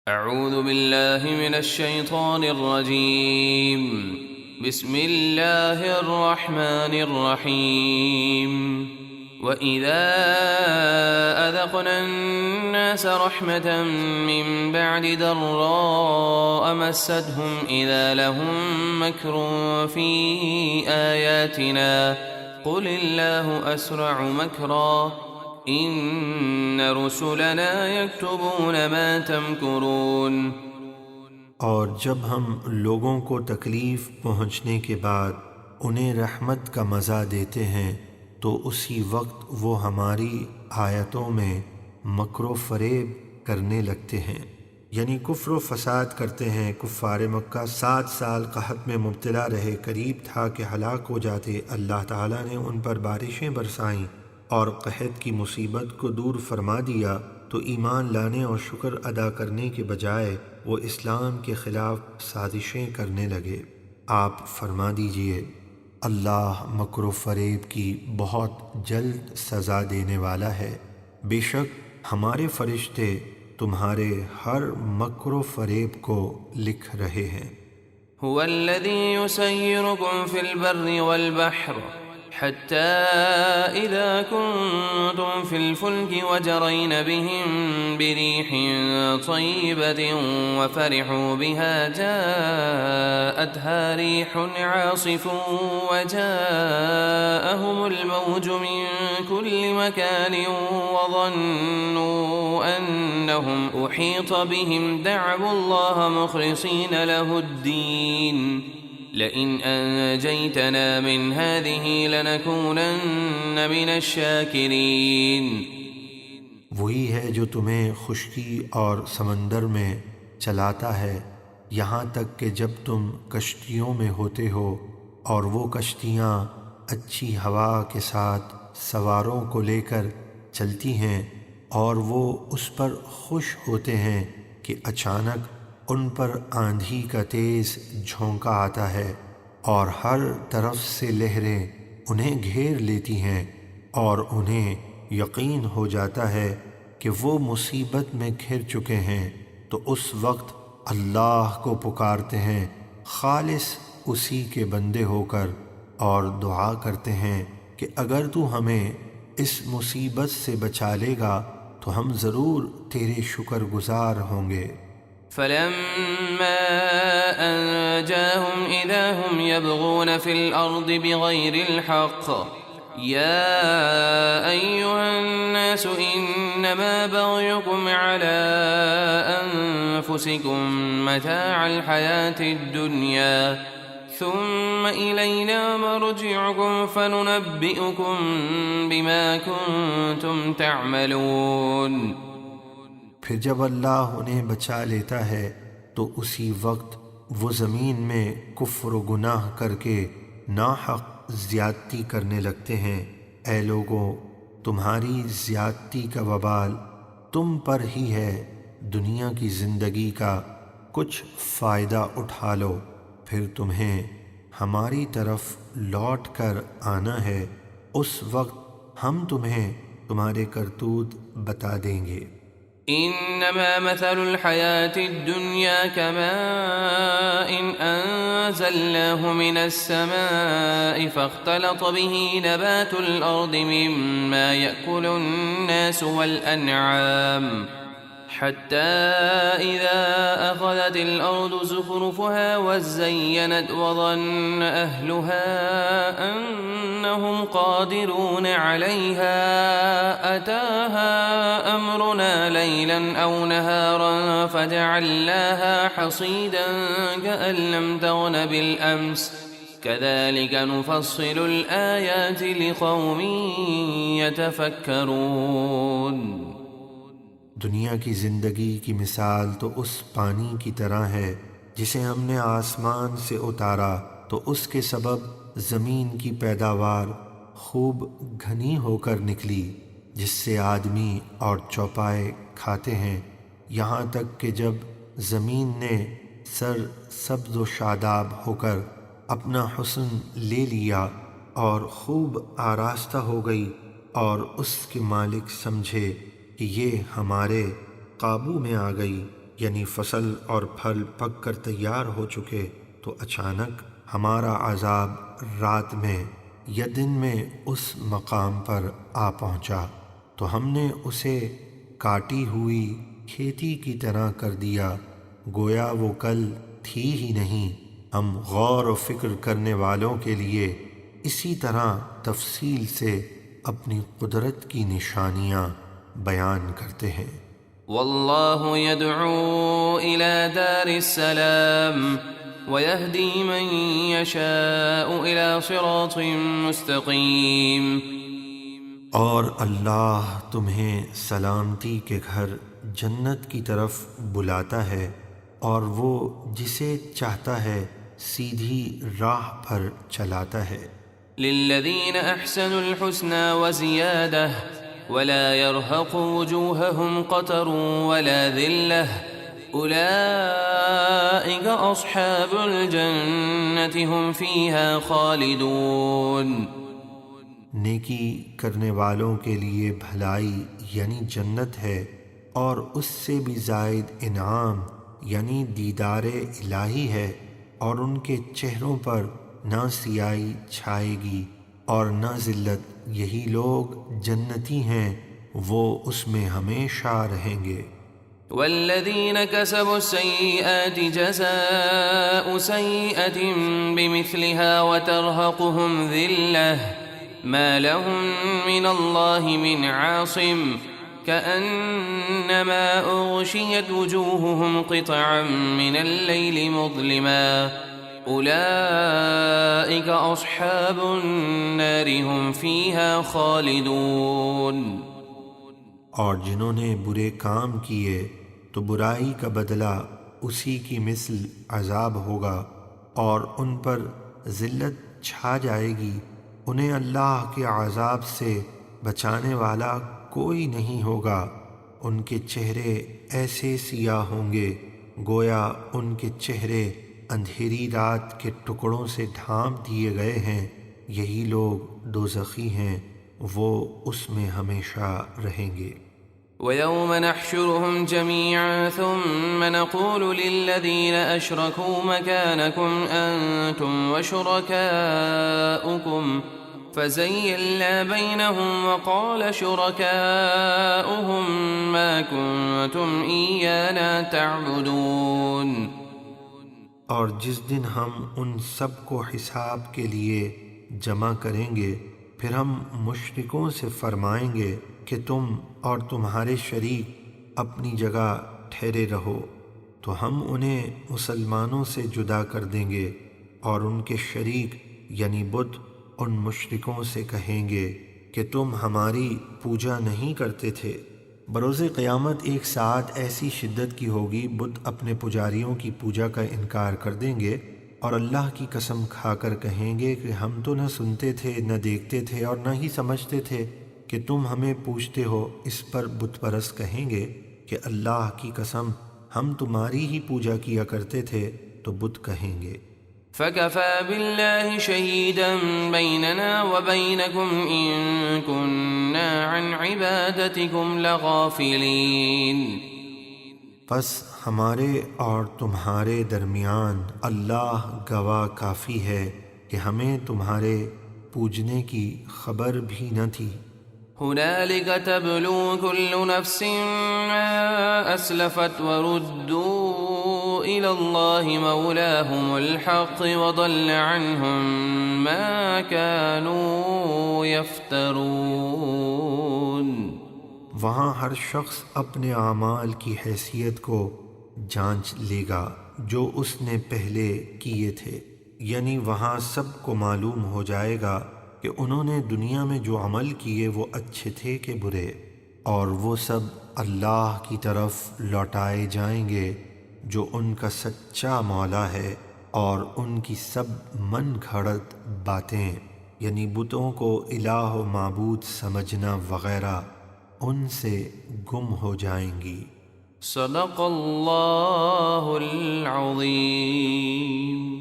اعوذ باللہ من الشیطان الرجیم بسم اللہ الرحمن الرحیم وَإِذَا أَذَقْنَا النَّاسَ رَحْمَةً مِّن بَعْدِ ضَرَّاءَ مَسَّتْهُمْ إِذَا لَهُم مَّكْرٌ فِي آيَاتِنَا قُلِ اللَّهُ أَسْرَعُ مَكْرًا إِنَّ رُسُلَنَا يَكْتُبُونَ مَا تَمْكُرُونَ۔ اور جب ہم لوگوں کو تکلیف پہنچنے کے بعد انہیں رحمت کا مزہ دیتے ہیں تو اسی وقت وہ ہماری آیتوں میں مکر و فریب کرنے لگتے ہیں، یعنی کفر و فساد کرتے ہیں۔ کفار مکہ 7 سال قحط میں مبتلا رہے، قریب تھا کہ ہلاک ہو جاتے۔ اللہ تعالیٰ نے ان پر بارشیں برسائیں اور قحط کی مصیبت کو دور فرما دیا، تو ایمان لانے اور شکر ادا کرنے کے بجائے وہ اسلام کے خلاف سازشیں کرنے لگے۔ آپ فرما دیجئے اللہ مکر و فریب کی بہت جلد سزا دینے والا ہے۔ بے شک ہمارے فرشتے تمہارے ہر مکر و فریب کو لکھ رہے ہیں۔ هو الذي يسيركم في البر والبحر حتى إذا كنتم في الفلك وجرين بهم بريح طيبة وفرحوا بها جاءتها ريح عاصف وجاءهم الموج من كل مكان وظنوا أنهم أحيط بهم دعوا الله مخلصين له الدين لئن أنجيتنا من هذه لنكونن من الشاكرين۔ وہی ہے جو تمہیں خشکی اور سمندر میں چلاتا ہے یہاں تک کہ جب تم کشتیوں میں ہوتے ہو اور وہ کشتیاں اچھی ہوا کے ساتھ سواروں کو لے کر چلتی ہیں اور وہ اس پر خوش ہوتے ہیں کہ اچانک ان پر آندھی کا تیز جھونکا آتا ہے اور ہر طرف سے لہریں انہیں گھیر لیتی ہیں اور انہیں یقین ہو جاتا ہے کہ وہ مصیبت میں گھر چکے ہیں، تو اس وقت اللہ کو پکارتے ہیں خالص اسی کے بندے ہو کر اور دعا کرتے ہیں کہ اگر تو ہمیں اس مصیبت سے بچا لے گا تو ہم ضرور تیرے شکر گزار ہوں گے۔ فلما أنجاهم إذا هم يبغون في الأرض بغير الحق يا أيها الناس إنما بغيكم على أنفسكم متاع الحياة الدنيا ثم إلينا مرجعكم فننبئكم بما كنتم تعملون۔ پھر جب اللہ انہیں بچا لیتا ہے تو اسی وقت وہ زمین میں کفر و گناہ کر کے ناحق زیادتی کرنے لگتے ہیں۔ اے لوگوں، تمہاری زیادتی کا وبال تم پر ہی ہے، دنیا کی زندگی کا کچھ فائدہ اٹھا لو، پھر تمہیں ہماری طرف لوٹ کر آنا ہے، اس وقت ہم تمہیں تمہارے کرتوت بتا دیں گے۔ انما مثل الحياة الدنيا كماء انزلناه من السماء فاختلط به نبات الارض مما يأكل الناس والانعام حتى إذا أخذت الأرض زخرفها وزينت وظن أهلها أنهم قادرون عليها أتاها أمرنا ليلا أو نهارا فجعلناها حصيدا كأن لم تغن بالأمس كذلك نفصل الآيات لقوم يتفكرون۔ دنیا کی زندگی کی مثال تو اس پانی کی طرح ہے جسے ہم نے آسمان سے اتارا تو اس کے سبب زمین کی پیداوار خوب گھنی ہو کر نکلی، جس سے آدمی اور چوپائے کھاتے ہیں، یہاں تک کہ جب زمین نے سر سبز و شاداب ہو کر اپنا حسن لے لیا اور خوب آراستہ ہو گئی اور اس کے مالک سمجھے کہ یہ ہمارے قابو میں آ گئی، یعنی فصل اور پھل پک کر تیار ہو چکے تو اچانک ہمارا عذاب رات میں یا دن میں اس مقام پر آ پہنچا تو ہم نے اسے کاٹی ہوئی کھیتی کی طرح کر دیا، گویا وہ کل تھی ہی نہیں۔ ہم غور و فکر کرنے والوں کے لیے اسی طرح تفصیل سے اپنی قدرت کی نشانیاں بیان کرتے ہیں۔ واللہ يدعو إلى دار السلام ويهدي من يشاء إلى صراط مستقيم۔ اور اللہ تمہیں سلامتی کے گھر جنت کی طرف بلاتا ہے اور وہ جسے چاہتا ہے سیدھی راہ پر چلاتا ہے۔ للذین احسنوا الحسنى وزیادہ ولا يرهق وجوههم قتر ولا ذلة أولئك أصحاب الجنة هم فيها خالدون۔ نیکی کرنے والوں کے لیے بھلائی یعنی جنت ہے، اور اس سے بھی زائد انعام یعنی دیدار الہی ہے، اور ان کے چہروں پر نہ سیاہی چھائے گی اور نہ ذلت۔ یہی لوگ جنتی ہیں، وہ اس میں ہمیشہ رہیں گے۔ والذین کسبوا السیئات جزاء سیئة بمثلها وترهقهم ذلة ما لهم من الله من عاصم كأنما أغشيت وجوههم قطعا من الليل مظلما أولئك أصحاب النار هم فيها خالدون۔ اور جنہوں نے برے کام کیے تو برائی کا بدلہ اسی کی مثل عذاب ہوگا، اور ان پر ذلت چھا جائے گی۔ انہیں اللہ کے عذاب سے بچانے والا کوئی نہیں ہوگا۔ ان کے چہرے ایسے سیاہ ہوں گے گویا ان کے چہرے اندھیری رات کے ٹکڑوں سے ڈھانپ دیے گئے ہیں۔ یہی لوگ دوزخی ہیں، وہ اس میں ہمیشہ رہیں گے۔ وَيَوْمَ نَحْشُرُهُمْ جَمِيعًا ثُمَّ نَقُولُ لِلَّذِينَ أَشْرَكُوا مَكَانَكُمْ أَنْتُمْ وَشُرَكَاؤُكُمْ فَزَيَّلْنَا بَيْنَهُمْ وَقَالَ شُرَكَاؤُهُمْ مَا كُنْتُمْ إِيَّانَا تَعْبُدُونَ۔ اور جس دن ہم ان سب کو حساب کے لیے جمع کریں گے، پھر ہم مشرکوں سے فرمائیں گے کہ تم اور تمہارے شریک اپنی جگہ ٹھہرے رہو، تو ہم انہیں مسلمانوں سے جدا کر دیں گے، اور ان کے شریک یعنی بت ان مشرکوں سے کہیں گے کہ تم ہماری پوجا نہیں کرتے تھے۔ بروز قیامت ایک ساتھ ایسی شدت کی ہوگی، بت اپنے پجاریوں کی پوجا کا انکار کر دیں گے اور اللہ کی قسم کھا کر کہیں گے کہ ہم تو نہ سنتے تھے، نہ دیکھتے تھے، اور نہ ہی سمجھتے تھے کہ تم ہمیں پوجتے ہو۔ اس پر بت پرست کہیں گے کہ اللہ کی قسم ہم تمہاری ہی پوجا کیا کرتے تھے۔ تو بت کہیں گے فَكَفَى بِاللَّهِ شَهِيدًا بَيْنَنَا وَبَيْنَكُمْ إِن كُنَّا عَنْ عِبَادَتِكُمْ لَغَافِلِينَ۔ پس ہمارے اور تمہارے درمیان اللہ گواہ کافی ہے کہ ہمیں تمہارے پوجنے کی خبر بھی نہ تھی۔ هُنَالِكَ تَبْلُو كُلُّ نَفْسٍ مَا أَسْلَفَتْ وَرُدُّوا إِلَى اللَّهِ مَوْلَاهُمُ الْحَقِّ وَضَلَّ عَنْهُمْ مَا كَانُوا يَفْتَرُونَ۔ وہاں ہر شخص اپنے اعمال کی حیثیت کو جانچ لے گا جو اس نے پہلے کیے تھے، یعنی وہاں سب کو معلوم ہو جائے گا کہ انہوں نے دنیا میں جو عمل کیے وہ اچھے تھے کہ برے، اور وہ سب اللہ کی طرف لوٹائے جائیں گے جو ان کا سچا مولا ہے۔ اور ان کی سب من گھڑت باتیں یعنی بتوں کو الہ و معبود سمجھنا وغیرہ ان سے گم ہو جائیں گی۔ صدق اللہ العظیم۔